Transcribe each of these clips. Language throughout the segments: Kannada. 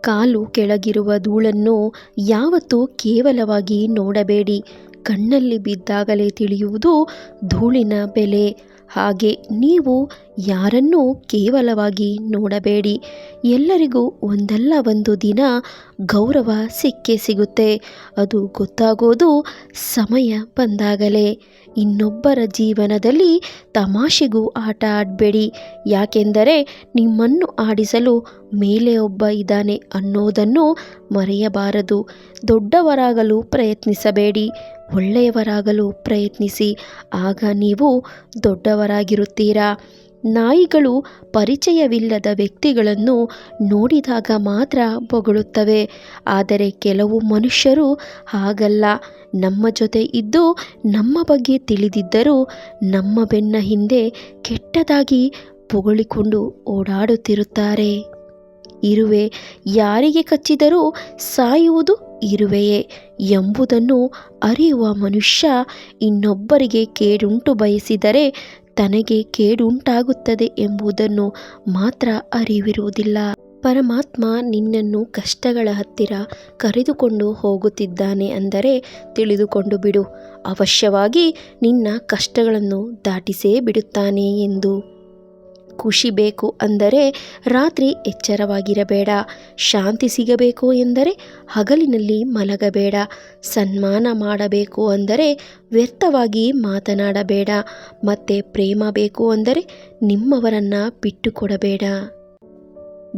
ಕಾಲು ಕೆಳಗಿರುವ ಧೂಳನ್ನು ಯಾವತ್ತೂ ಕೇವಲವಾಗಿ ನೋಡಬೇಡಿ. ಕಣ್ಣಲ್ಲಿ ಬಿದ್ದಾಗಲೇ ತಿಳಿಯುವುದು ಧೂಳಿನ ಬೆಲೆ. ಹಾಗೆ ನೀವು ಯಾರನ್ನೂ ಕೇವಲವಾಗಿ ನೋಡಬೇಡಿ. ಎಲ್ಲರಿಗೂ ಒಂದಲ್ಲ ಒಂದು ದಿನ ಗೌರವ ಸಿಕ್ಕೇ ಸಿಗುತ್ತೆ. ಅದು ಗೊತ್ತಾಗೋದು ಸಮಯ ಬಂದಾಗಲೇ. ಇನ್ನೊಬ್ಬರ ಜೀವನದಲ್ಲಿ ತಮಾಷೆಗೂ ಆಟ ಆಡಬೇಡಿ. ಯಾಕೆಂದರೆ ನಿಮ್ಮನ್ನು ಆಡಿಸಲು ಮೇಲೆ ಒಬ್ಬ ಇದ್ದಾನೆ ಅನ್ನೋದನ್ನು ಮರೆಯಬಾರದು. ದೊಡ್ಡವರಾಗಲು ಪ್ರಯತ್ನಿಸಬೇಡಿ, ಒಳ್ಳೆಯವರಾಗಲು ಪ್ರಯತ್ನಿಸಿ. ಆಗ ನೀವು ದೊಡ್ಡವರಾಗಿರುತ್ತೀರಾ. ನಾಯಿಗಳು ಪರಿಚಯವಿಲ್ಲದ ವ್ಯಕ್ತಿಗಳನ್ನು ನೋಡಿದಾಗ ಮಾತ್ರ ಬೊಗಳುತ್ತವೆ. ಆದರೆ ಕೆಲವು ಮನುಷ್ಯರು ಹಾಗಲ್ಲ. ನಮ್ಮ ಜೊತೆ ಇದ್ದು ನಮ್ಮ ಬಗ್ಗೆ ತಿಳಿದಿದ್ದರೂ ನಮ್ಮ ಬೆನ್ನ ಹಿಂದೆ ಕೆಟ್ಟದಾಗಿ ಹೊಗಳಿಕೊಂಡು ಓಡಾಡುತ್ತಿರುತ್ತಾರೆ. ಇರುವೆ ಯಾರಿಗೆ ಕಚ್ಚಿದರೂ ಸಾಯುವುದು ಇರುವೆಯೇ ಎಂಬುದನ್ನು ಅರಿಯುವ ಮನುಷ್ಯ ಇನ್ನೊಬ್ಬರಿಗೆ ಕೇಡುಂಟು ಬಯಸಿದರೆ ತನಗೆ ಕೇಡುಂಟಾಗುತ್ತದೆ ಎಂಬುದನ್ನು ಮಾತ್ರ ಅರಿವಿರುವುದಿಲ್ಲ. ಪರಮಾತ್ಮ ನಿನ್ನನ್ನು ಕಷ್ಟಗಳ ಹತ್ತಿರ ಕರೆದುಕೊಂಡು ಹೋಗುತ್ತಿದ್ದಾನೆ ಅಂದರೆ ತಿಳಿದುಕೊಂಡು ಬಿಡು, ಅವಶ್ಯವಾಗಿ ನಿನ್ನ ಕಷ್ಟಗಳನ್ನು ದಾಟಿಸೇ ಬಿಡುತ್ತಾನೆ ಎಂದು. ಖುಷಿ ಬೇಕು ಅಂದರೆ ರಾತ್ರಿ ಎಚ್ಚರವಾಗಿರಬೇಡ. ಶಾಂತಿ ಸಿಗಬೇಕು ಎಂದರೆ ಹಗಲಿನಲ್ಲಿ ಮಲಗಬೇಡ. ಸನ್ಮಾನ ಮಾಡಬೇಕು ಅಂದರೆ ವ್ಯರ್ಥವಾಗಿ ಮಾತನಾಡಬೇಡ. ಮತ್ತೆ ಪ್ರೇಮ ಬೇಕು ಅಂದರೆ ನಿಮ್ಮವರನ್ನು ಬಿಟ್ಟುಕೊಡಬೇಡ.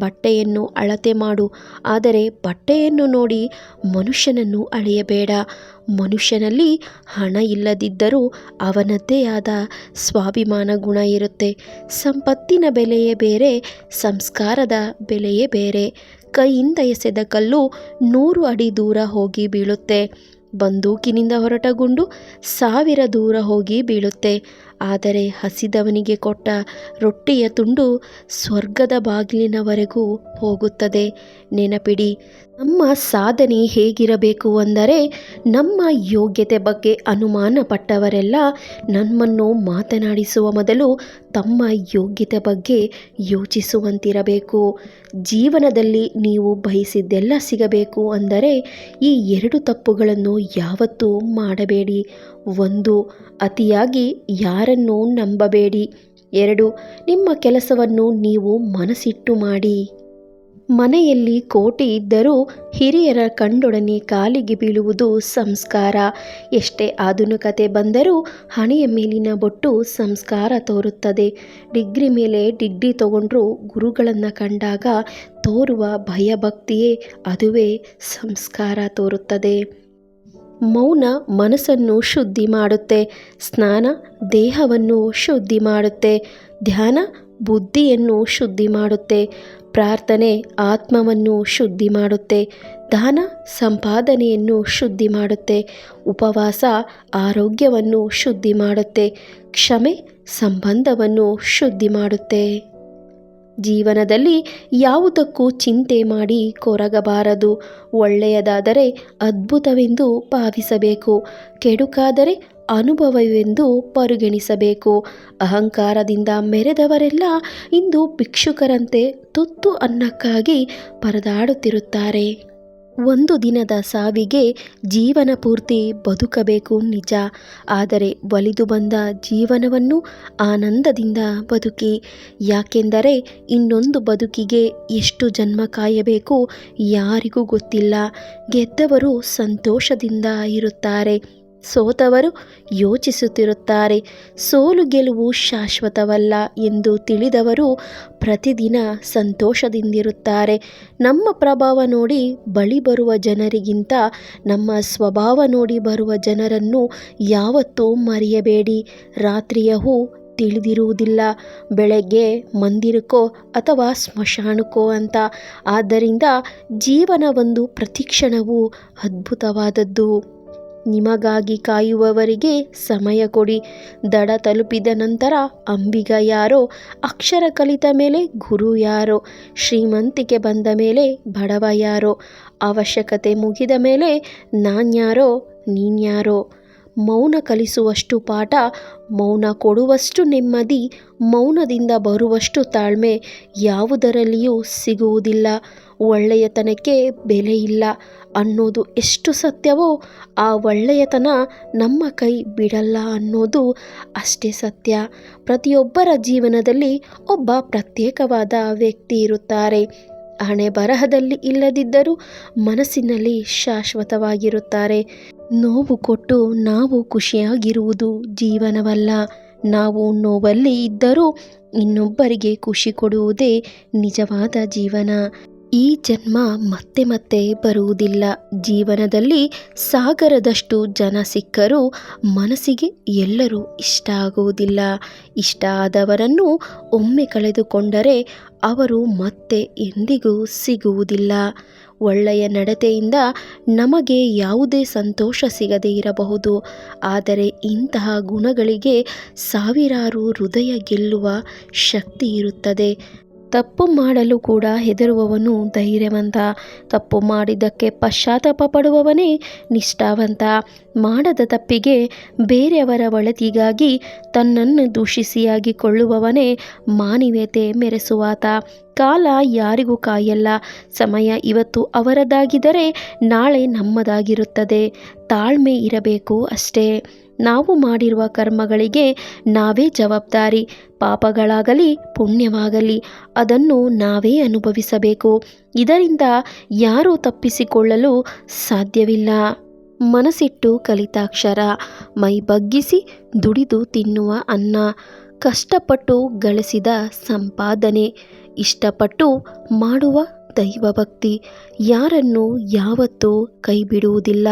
ಬಟ್ಟೆಯನ್ನು ಅಳತೆ ಮಾಡು, ಆದರೆ ಬಟ್ಟೆಯನ್ನು ನೋಡಿ ಮನುಷ್ಯನನ್ನು ಅಳೆಯಬೇಡ. ಮನುಷ್ಯನಲ್ಲಿ ಹಣ ಇಲ್ಲದಿದ್ದರೂ ಅವನದ್ದೇ ಆದ ಸ್ವಾಭಿಮಾನ ಗುಣ ಇರುತ್ತೆ. ಸಂಪತ್ತಿನ ಬೆಲೆಯೇ ಬೇರೆ, ಸಂಸ್ಕಾರದ ಬೆಲೆಯೇ ಬೇರೆ. ಕೈಯಿಂದ ಎಸೆದ ಕಲ್ಲು 100 ಅಡಿ ದೂರ ಹೋಗಿ ಬೀಳುತ್ತೆ. ಬಂದೂಕಿನಿಂದ ಹೊರಟ ಗುಂಡು 1000 ದೂರ ಹೋಗಿ ಬೀಳುತ್ತೆ. ಆದರೆ ಹಸಿದವನಿಗೆ ಕೊಟ್ಟ ರೊಟ್ಟಿಯ ತುಂಡು ಸ್ವರ್ಗದ ಬಾಗಿಲಿನವರೆಗೂ ಹೋಗುತ್ತದೆ. ನೆನಪಿಡಿ, ನಮ್ಮ ಸಾಧನೆ ಹೇಗಿರಬೇಕು ಅಂದರೆ ನಮ್ಮ ಯೋಗ್ಯತೆ ಬಗ್ಗೆ ಅನುಮಾನ ಪಟ್ಟವರೆಲ್ಲ ನಮ್ಮನ್ನು ಮಾತನಾಡಿಸುವ ಮೊದಲು ತಮ್ಮ ಯೋಗ್ಯತೆ ಬಗ್ಗೆ ಯೋಚಿಸುವಂತಿರಬೇಕು. ಜೀವನದಲ್ಲಿ ನೀವು ಬಯಸಿದ್ದೆಲ್ಲ ಸಿಗಬೇಕು ಅಂದರೆ ಈ 2 ತಪ್ಪುಗಳನ್ನು ಯಾವತ್ತೂ ಮಾಡಬೇಡಿ. 1. ಅತಿಯಾಗಿ ಯಾರನ್ನೂ ನಂಬಬೇಡಿ. 2. ನಿಮ್ಮ ಕೆಲಸವನ್ನು ನೀವು ಮನಸ್ಸಿಟ್ಟು ಮಾಡಿ. ಮನೆಯಲ್ಲಿ ಕೋಟಿ ಇದ್ದರೂ ಹಿರಿಯರ ಕಂಡೊಡನೆ ಕಾಲಿಗೆ ಬೀಳುವುದು ಸಂಸ್ಕಾರ. ಎಷ್ಟೇ ಆಧುನಿಕತೆ ಬಂದರೂ ಹಣೆಯ ಮೇಲಿನ ಬೊಟ್ಟು ಸಂಸ್ಕಾರ ತೋರುತ್ತದೆ. ಡಿಗ್ರಿ ಮೇಲೆ ಡಿಗ್ರಿ ತಗೊಂಡ್ರೂ ಗುರುಗಳನ್ನು ಕಂಡಾಗ ತೋರುವ ಭಯಭಕ್ತಿಯೇ ಅದುವೇ ಸಂಸ್ಕಾರ ತೋರುತ್ತದೆ. ಮೌನ ಮನಸ್ಸನ್ನು ಶುದ್ಧಿ ಮಾಡುತ್ತೆ. ಸ್ನಾನ ದೇಹವನ್ನು ಶುದ್ಧಿ ಮಾಡುತ್ತೆ. ಧ್ಯಾನ ಬುದ್ಧಿಯನ್ನು ಶುದ್ಧಿ ಮಾಡುತ್ತೆ. ಪ್ರಾರ್ಥನೆ ಆತ್ಮವನ್ನು ಶುದ್ಧಿ ಮಾಡುತ್ತೆ. ದಾನ ಸಂಪಾದನೆಯನ್ನು ಶುದ್ಧಿ ಮಾಡುತ್ತೆ. ಉಪವಾಸ ಆರೋಗ್ಯವನ್ನು ಶುದ್ಧಿ ಮಾಡುತ್ತೆ. ಕ್ಷಮೆ ಸಂಬಂಧವನ್ನು ಶುದ್ಧಿ ಮಾಡುತ್ತೆ. ಜೀವನದಲ್ಲಿ ಯಾವುದಕ್ಕೂ ಚಿಂತೆ ಮಾಡಿ ಕೊರಗಬಾರದು. ಒಳ್ಳೆಯದಾದರೆ ಅದ್ಭುತವೆಂದು ಭಾವಿಸಬೇಕು, ಕೆಡುಕಾದರೆ ಅನುಭವವೆಂದು ಪರಿಗಣಿಸಬೇಕು. ಅಹಂಕಾರದಿಂದ ಮೆರೆದವರೆಲ್ಲ ಇಂದು ಭಿಕ್ಷುಕರಂತೆ ತುತ್ತು ಅನ್ನಕ್ಕಾಗಿ ಪರದಾಡುತ್ತಿರುತ್ತಾರೆ. ಒಂದು ದಿನದ ಸಾವಿಗೆ ಜೀವನ ಪೂರ್ತಿ ಬದುಕಬೇಕು ನಿಜ, ಆದರೆ ಒಲಿದು ಬಂದ ಜೀವನವನ್ನು ಆನಂದದಿಂದ ಬದುಕಿ. ಯಾಕೆಂದರೆ ಇನ್ನೊಂದು ಬದುಕಿಗೆ ಎಷ್ಟು ಜನ್ಮ ಕಾಯಬೇಕು ಯಾರಿಗೂ ಗೊತ್ತಿಲ್ಲ. ಗೆದ್ದವರು ಸಂತೋಷದಿಂದ ಇರುತ್ತಾರೆ, ಸೋತವರು ಯೋಚಿಸುತ್ತಿರುತ್ತಾರೆ. ಸೋಲು ಗೆಲುವು ಶಾಶ್ವತವಲ್ಲ ಎಂದು ತಿಳಿದವರು ಪ್ರತಿದಿನ ಸಂತೋಷದಿಂದಿರುತ್ತಾರೆ. ನಮ್ಮ ಪ್ರಭಾವ ನೋಡಿ ಬಳಿ ಬರುವ ಜನರಿಗಿಂತ ನಮ್ಮ ಸ್ವಭಾವ ನೋಡಿ ಬರುವ ಜನರನ್ನು ಯಾವತ್ತೂ ಮರೆಯಬೇಡಿ. ರಾತ್ರಿಯ ಹೂ ತಿಳಿದಿರುವುದಿಲ್ಲ ಬೆಳಗ್ಗೆ ಮಂದಿರಕ್ಕೋ ಅಥವಾ ಸ್ಮಶಾನಕ್ಕೋ ಅಂತ. ಆದ್ದರಿಂದ ಜೀವನ ಒಂದು ಪ್ರತಿಕ್ಷಣವೂ ಅದ್ಭುತವಾದದ್ದು. ನಿಮಗಾಗಿ ಕಾಯುವವರಿಗೆ ಸಮಯ ಕೊಡಿ. ದಡ ತಲುಪಿದ ನಂತರ ಅಂಬಿಗ ಯಾರೋ, ಅಕ್ಷರ ಕಲಿತ ಮೇಲೆ ಗುರು ಯಾರೋ, ಶ್ರೀಮಂತಿಕೆ ಬಂದ ಮೇಲೆ ಬಡವ ಯಾರೋ, ಅವಶ್ಯಕತೆ ಮುಗಿದ ಮೇಲೆ ನಾನ್ಯಾರೋ ನೀನ್ಯಾರೋ. ಮೌನ ಕಲಿಸುವಷ್ಟು ಪಾಠ, ಮೌನ ಕೊಡುವಷ್ಟು ನೆಮ್ಮದಿ, ಮೌನದಿಂದ ಬರುವಷ್ಟು ತಾಳ್ಮೆ ಯಾವುದರಲ್ಲಿಯೂ ಸಿಗುವುದಿಲ್ಲ. ಒಳ್ಳೆಯತನಕ್ಕೆ ಬೆಲೆ ಇಲ್ಲ ಅನ್ನೋದು ಎಷ್ಟು ಸತ್ಯವೋ, ಆ ಒಳ್ಳೆಯತನ ನಮ್ಮ ಕೈ ಬಿಡಲ್ಲ ಅನ್ನೋದು ಅಷ್ಟೇ ಸತ್ಯ. ಪ್ರತಿಯೊಬ್ಬರ ಜೀವನದಲ್ಲಿ ಒಬ್ಬ ಪ್ರತ್ಯೇಕವಾದ ವ್ಯಕ್ತಿ ಇರುತ್ತಾರೆ. ಹಣೆ ಬರಹದಲ್ಲಿ ಇಲ್ಲದಿದ್ದರೂ ಮನಸ್ಸಿನಲ್ಲಿ ಶಾಶ್ವತವಾಗಿರುತ್ತಾರೆ. ನೋವು ಕೊಟ್ಟು ನಾವು ಖುಷಿಯಾಗಿರುವುದು ಜೀವನವಲ್ಲ. ನಾವು ನೋವಲ್ಲಿ ಇದ್ದರೂ ಇನ್ನೊಬ್ಬರಿಗೆ ಖುಷಿ ಕೊಡುವುದೇ ನಿಜವಾದ ಜೀವನ. ಈ ಜನ್ಮ ಮತ್ತೆ ಮತ್ತೆ ಬರುವುದಿಲ್ಲ. ಜೀವನದಲ್ಲಿ ಸಾಗರದಷ್ಟು ಜನ ಸಿಕ್ಕರೂ ಮನಸ್ಸಿಗೆ ಎಲ್ಲರೂ ಇಷ್ಟ ಆಗುವುದಿಲ್ಲ. ಇಷ್ಟ ಆದವರನ್ನು ಒಮ್ಮೆ ಕಳೆದುಕೊಂಡರೆ ಅವರು ಮತ್ತೆ ಎಂದಿಗೂ ಸಿಗುವುದಿಲ್ಲ. ಒಳ್ಳೆಯ ನಡತೆಯಿಂದ ನಮಗೆ ಯಾವುದೇ ಸಂತೋಷ ಸಿಗದೇ ಇರಬಹುದು, ಆದರೆ ಇಂತಹ ಗುಣಗಳಿಗೆ ಸಾವಿರಾರು ಹೃದಯ ಗೆಲ್ಲುವ ಶಕ್ತಿ ಇರುತ್ತದೆ. ತಪ್ಪು ಮಾಡಲು ಕೂಡ ಹೆದರುವವನು ಧೈರ್ಯವಂತ. ತಪ್ಪು ಮಾಡಿದ್ದಕ್ಕೆ ಪಶ್ಚಾತ್ತಾಪ ಪಡುವವನೇ ನಿಷ್ಠಾವಂತ. ಮಾಡದ ತಪ್ಪಿಗೆ ಬೇರೆಯವರ ಒಳಿತಿಗಾಗಿ ತನ್ನನ್ನು ದೂಷಿಸಿಯಾಗಿಕೊಳ್ಳುವವನೇ ಮಾನವೀಯತೆ ಮೆರೆಸುವಾತ. ಕಾಲ ಯಾರಿಗೂ ಕಾಯಲ್ಲ. ಸಮಯ ಇವತ್ತು ಅವರದಾಗಿದ್ದರೆ ನಾಳೆ ನಮ್ಮದಾಗಿರುತ್ತದೆ. ತಾಳ್ಮೆ ಇರಬೇಕು ಅಷ್ಟೇ. ನಾವು ಮಾಡಿರುವ ಕರ್ಮಗಳಿಗೆ ನಾವೇ ಜವಾಬ್ದಾರಿ. ಪಾಪಗಳಾಗಲಿ ಪುಣ್ಯವಾಗಲಿ ಅದನ್ನು ನಾವೇ ಅನುಭವಿಸಬೇಕು. ಇದರಿಂದ ಯಾರೂ ತಪ್ಪಿಸಿಕೊಳ್ಳಲು ಸಾಧ್ಯವಿಲ್ಲ. ಮನಸ್ಸಿಟ್ಟು ಕಲಿತಾಕ್ಷರ, ಮೈ ಬಗ್ಗಿಸಿ ದುಡಿದು ತಿನ್ನುವ ಅನ್ನ, ಕಷ್ಟಪಟ್ಟು ಗಳಿಸಿದ ಸಂಪಾದನೆ, ಇಷ್ಟಪಟ್ಟು ಮಾಡುವ ದೈವಭಕ್ತಿ ಯಾರನ್ನು ಯಾವತ್ತೂ ಕೈ ಬಿಡುವುದಿಲ್ಲ.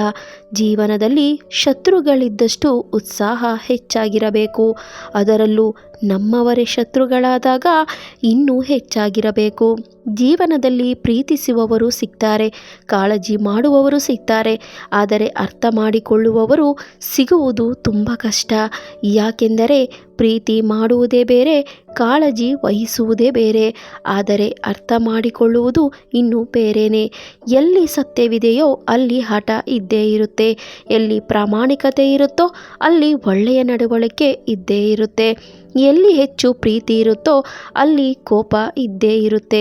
ಜೀವನದಲ್ಲಿ ಶತ್ರುಗಳಿದ್ದಷ್ಟು ಉತ್ಸಾಹ ಹೆಚ್ಚಾಗಿರಬೇಕು. ಅದರಲ್ಲೂ ನಮ್ಮವರೇ ಶತ್ರುಗಳಾದಾಗ ಇನ್ನೂ ಹೆಚ್ಚಾಗಿರಬೇಕು. ಜೀವನದಲ್ಲಿ ಪ್ರೀತಿಸುವವರು ಸಿಗ್ತಾರೆ, ಕಾಳಜಿ ಮಾಡುವವರು ಸಿಗ್ತಾರೆ, ಆದರೆ ಅರ್ಥ ಮಾಡಿಕೊಳ್ಳುವವರು ಸಿಗುವುದು ತುಂಬ ಕಷ್ಟ. ಯಾಕೆಂದರೆ ಪ್ರೀತಿ ಮಾಡುವುದೇ ಬೇರೆ, ಕಾಳಜಿ ವಹಿಸುವುದೇ ಬೇರೆ, ಆದರೆ ಅರ್ಥ ಮಾಡಿಕೊಳ್ಳುವುದು ಇನ್ನೂ ಬೇರೆಯೇ. ಎಲ್ಲಿ ಸತ್ಯವಿದೆಯೋ ಅಲ್ಲಿ ಹಠ ಇದ್ದೇ ಇರುತ್ತೆ. ಎಲ್ಲಿ ಪ್ರಾಮಾಣಿಕತೆ ಇರುತ್ತೋ ಅಲ್ಲಿ ಒಳ್ಳೆಯ ನಡವಳಿಕೆ ಇದ್ದೇ ಇರುತ್ತೆ. ಎಲ್ಲಿ ಹೆಚ್ಚು ಪ್ರೀತಿ ಇರುತ್ತೋ ಅಲ್ಲಿ ಕೋಪ ಇದ್ದೇ ಇರುತ್ತೆ.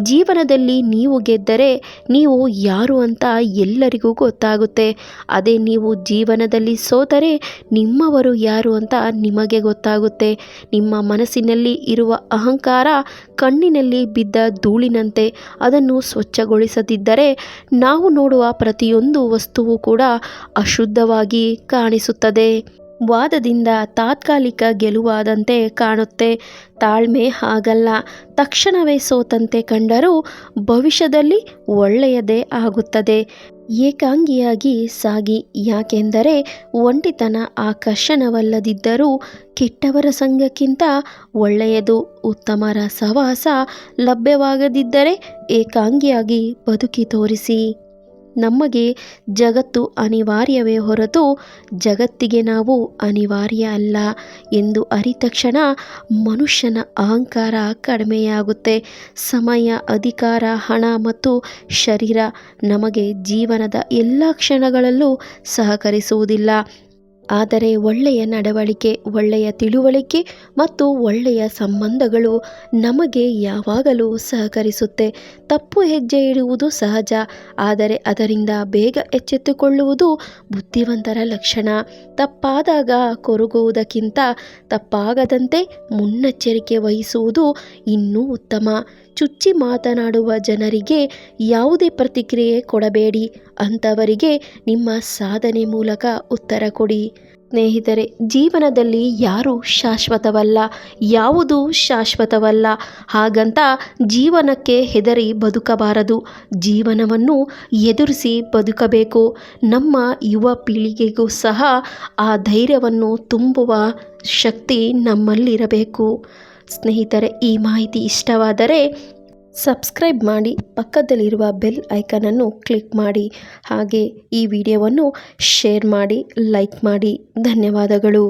ಜೀವನದಲ್ಲಿ ನೀವು ಗೆದ್ದರೆ ನೀವು ಯಾರು ಅಂತ ಎಲ್ಲರಿಗೂ ಗೊತ್ತಾಗುತ್ತೆ. ಅದೇ ನೀವು ಜೀವನದಲ್ಲಿ ಸೋತರೆ ನಿಮ್ಮವರು ಯಾರು ಅಂತ ನಿಮಗೆ ಗೊತ್ತಾಗುತ್ತೆ. ನಿಮ್ಮ ಮನಸ್ಸಿನಲ್ಲಿ ಇರುವ ಅಹಂಕಾರ ಕಣ್ಣಿನಲ್ಲಿ ಬಿದ್ದ ಧೂಳಿನಂತೆ. ಅದನ್ನು ಸ್ವಚ್ಛಗೊಳಿಸದಿದ್ದರೆ ನಾವು ನೋಡುವ ಪ್ರತಿಯೊಂದು ವಸ್ತುವು ಕೂಡ ಅಶುದ್ಧವಾಗಿ ಕಾಣಿಸುತ್ತದೆ. ವಾದದಿಂದ ತಾತ್ಕಾಲಿಕ ಗೆಲುವಾದಂತೆ ಕಾಣುತ್ತೆ. ತಾಳ್ಮೆ ಹಾಗಲ್ಲ. ತಕ್ಷಣವೇ ಸೋತಂತೆ ಕಂಡರೂ ಭವಿಷ್ಯದಲ್ಲಿ ಒಳ್ಳೆಯದೇ ಆಗುತ್ತದೆ. ಏಕಾಂಗಿಯಾಗಿ ಸಾಗಿ. ಯಾಕೆಂದರೆ ಒಂಟಿತನ ಆಕರ್ಷಣವಲ್ಲದಿದ್ದರೂ ಕೆಟ್ಟವರ ಸಂಘಕ್ಕಿಂತ ಒಳ್ಳೆಯದು. ಉತ್ತಮರ ಸಹವಾಸ ಲಭ್ಯವಾಗದಿದ್ದರೆ ಏಕಾಂಗಿಯಾಗಿ ಬದುಕಿ ತೋರಿಸಿ. ನಮಗೆ ಜಗತ್ತು ಅನಿವಾರ್ಯವೇ ಹೊರತು ಜಗತ್ತಿಗೆ ನಾವು ಅನಿವಾರ್ಯ ಅಲ್ಲ ಎಂದು ಅರಿತ ಕ್ಷಣ ಮನುಷ್ಯನ ಅಹಂಕಾರ ಕಡಿಮೆಯಾಗುತ್ತೆ. ಸಮಯ, ಅಧಿಕಾರ, ಹಣ ಮತ್ತು ಶರೀರ ನಮಗೆ ಜೀವನದ ಎಲ್ಲ ಕ್ಷಣಗಳಲ್ಲೂ ಸಹಕರಿಸುವುದಿಲ್ಲ. ಆದರೆ ಒಳ್ಳೆಯ ನಡವಳಿಕೆ, ಒಳ್ಳೆಯ ತಿಳುವಳಿಕೆ ಮತ್ತು ಒಳ್ಳೆಯ ಸಂಬಂಧಗಳು ನಮಗೆ ಯಾವಾಗಲೂ ಸಹಕರಿಸುತ್ತೆ. ತಪ್ಪು ಹೆಜ್ಜೆ ಇಡುವುದು ಸಹಜ, ಆದರೆ ಅದರಿಂದ ಬೇಗ ಎಚ್ಚೆತ್ತುಕೊಳ್ಳುವುದು ಬುದ್ಧಿವಂತರ ಲಕ್ಷಣ. ತಪ್ಪಾದಾಗ ಕೊರಗುವುದಕ್ಕಿಂತ ತಪ್ಪಾಗದಂತೆ ಮುನ್ನೆಚ್ಚರಿಕೆ ವಹಿಸುವುದು ಇನ್ನೂ ಉತ್ತಮ. ಚುಚ್ಚಿ ಮಾತನಾಡುವ ಜನರಿಗೆ ಯಾವುದೇ ಪ್ರತಿಕ್ರಿಯೆ ಕೊಡಬೇಡಿ. ಅಂಥವರಿಗೆ ನಿಮ್ಮ ಸಾಧನೆ ಮೂಲಕ ಉತ್ತರ ಕೊಡಿ. ಸ್ನೇಹಿತರೆ, ಜೀವನದಲ್ಲಿ ಯಾರೂ ಶಾಶ್ವತವಲ್ಲ, ಯಾವುದೂ ಶಾಶ್ವತವಲ್ಲ. ಹಾಗಂತ ಜೀವನಕ್ಕೆ ಹೆದರಿ ಬದುಕಬಾರದು. ಜೀವನವನ್ನು ಎದುರಿಸಿ ಬದುಕಬೇಕು. ನಮ್ಮ ಯುವ ಪೀಳಿಗೆಗೂ ಸಹ ಆ ಧೈರ್ಯವನ್ನು ತುಂಬುವ ಶಕ್ತಿ ನಮ್ಮಲ್ಲಿರಬೇಕು. ಸ್ನೇಹಿತರೆ, ಈ ಮಾಹಿತಿ ಇಷ್ಟವಾದರೆ ಸಬ್ಸ್ಕ್ರೈಬ್ ಮಾಡಿ, ಪಕ್ಕದಲ್ಲಿರುವ ಬೆಲ್ ಐಕನನ್ನು ಕ್ಲಿಕ್ ಮಾಡಿ. ಹಾಗೆ ಈ ವಿಡಿಯೋವನ್ನು ಶೇರ್ ಮಾಡಿ, ಲೈಕ್ ಮಾಡಿ. ಧನ್ಯವಾದಗಳು.